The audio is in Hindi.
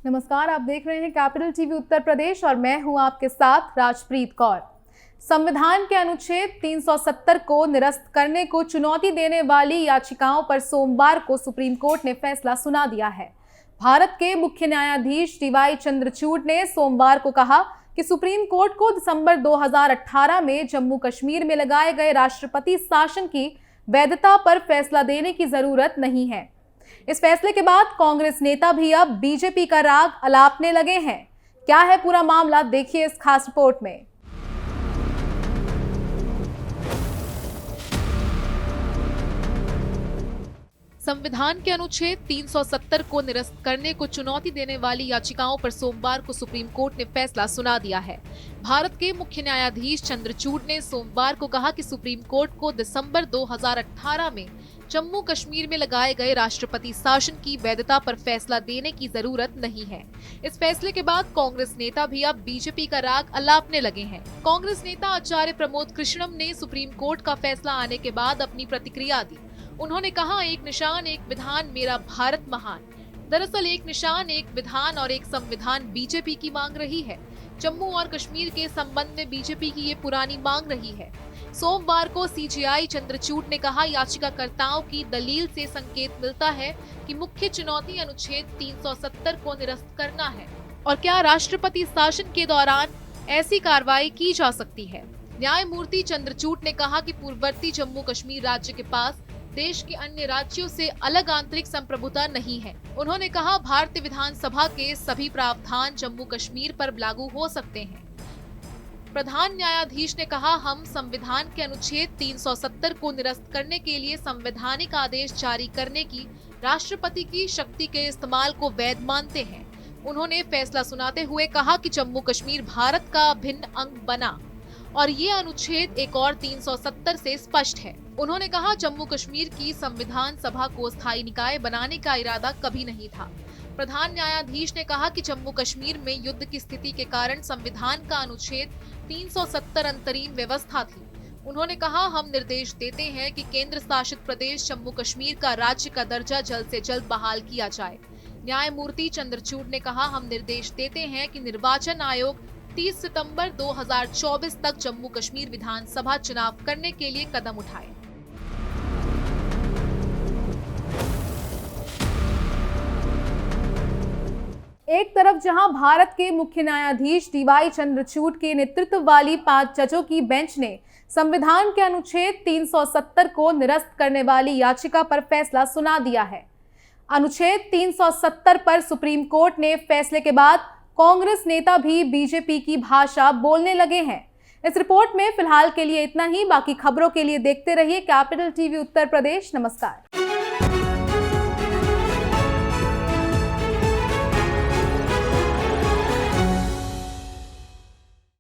नमस्कार, आप देख रहे हैं कैपिटल टीवी उत्तर प्रदेश और मैं हूं आपके साथ राजप्रीत कौर। संविधान के अनुच्छेद 370 को निरस्त करने को चुनौती देने वाली याचिकाओं पर सोमवार को सुप्रीम कोर्ट ने फैसला सुना दिया है। भारत के मुख्य न्यायाधीश डीवाई चंद्रचूड़ ने सोमवार को कहा कि सुप्रीम कोर्ट को दिसंबर 2018 में जम्मू कश्मीर में लगाए गए राष्ट्रपति शासन की वैधता पर फैसला देने की जरूरत नहीं है। इस फैसले के बाद कांग्रेस नेता भी अब बीजेपी का राग अलापने लगे हैं। क्या है पूरा मामला, देखिए इस खास रिपोर्ट में। संविधान के अनुच्छेद 370 को निरस्त करने को चुनौती देने वाली याचिकाओं पर सोमवार को सुप्रीम कोर्ट ने फैसला सुना दिया है। भारत के मुख्य न्यायाधीश चंद्रचूड़ ने सोमवार को कहा कि सुप्रीम कोर्ट को दिसंबर 2018 में जम्मू कश्मीर में लगाए गए राष्ट्रपति शासन की वैधता पर फैसला देने की जरूरत नहीं है। इस फैसले के बाद कांग्रेस नेता भी अब बीजेपी का राग अलापने लगे हैं। कांग्रेस नेता आचार्य प्रमोद कृष्णम ने सुप्रीम कोर्ट का फैसला आने के बाद अपनी प्रतिक्रिया दी। उन्होंने कहा, एक निशान एक विधान, मेरा भारत महान। दरअसल एक निशान एक विधान और एक संविधान बीजेपी की मांग रही है। जम्मू और कश्मीर के संबंध में बीजेपी की ये पुरानी मांग रही है। सोमवार को सीजेआई चंद्रचूड़ ने कहा, याचिकाकर्ताओं की दलील से संकेत मिलता है कि मुख्य चुनौती अनुच्छेद 370 को निरस्त करना है और क्या राष्ट्रपति शासन के दौरान ऐसी कार्रवाई की जा सकती है। न्यायमूर्ति चंद्रचूड़ ने कहा कि पूर्ववर्ती जम्मू कश्मीर राज्य के पास देश के अन्य राज्यों से अलग आंतरिक संप्रभुता नहीं है। उन्होंने कहा, भारतीय विधानसभा के सभी प्रावधान जम्मू कश्मीर पर लागू हो सकते हैं। प्रधान न्यायाधीश ने कहा, हम संविधान के अनुच्छेद 370 को निरस्त करने के लिए संवैधानिक आदेश जारी करने की राष्ट्रपति की शक्ति के इस्तेमाल को वैध मानते हैं। उन्होंने फैसला सुनाते हुए कहा कि जम्मू कश्मीर भारत का अभिन्न अंग बना और ये अनुच्छेद एक और 370 से स्पष्ट है। उन्होंने कहा, जम्मू कश्मीर की संविधान सभा को स्थायी निकाय बनाने का इरादा कभी नहीं था। प्रधान न्यायाधीश ने कहा कि जम्मू कश्मीर में युद्ध की स्थिति के कारण संविधान का अनुच्छेद 370 अंतरिम व्यवस्था थी। उन्होंने कहा, हम निर्देश देते हैं कि केंद्र शासित प्रदेश जम्मू कश्मीर का राज्य का दर्जा जल्द से जल्द बहाल किया जाए। न्यायमूर्ति चंद्रचूड़ ने कहा, हम निर्देश देते हैं कि निर्वाचन आयोग 30 सितंबर 2024 तक जम्मू कश्मीर विधानसभा चुनाव करने के लिए कदम उठाए। एक तरफ जहां भारत के मुख्य न्यायाधीश डीवाई चंद्रचूड़ के नेतृत्व वाली 5 जजों की बेंच ने संविधान के अनुच्छेद 370 को निरस्त करने वाली याचिका पर फैसला सुना दिया है। अनुच्छेद 370 पर सुप्रीम कोर्ट ने फैसले के बाद कांग्रेस नेता भी बीजेपी की भाषा बोलने लगे हैं। इस रिपोर्ट में फिलहाल के लिए इतना ही। बाकी खबरों के लिए देखते रहिए कैपिटल टीवी उत्तर प्रदेश। नमस्कार।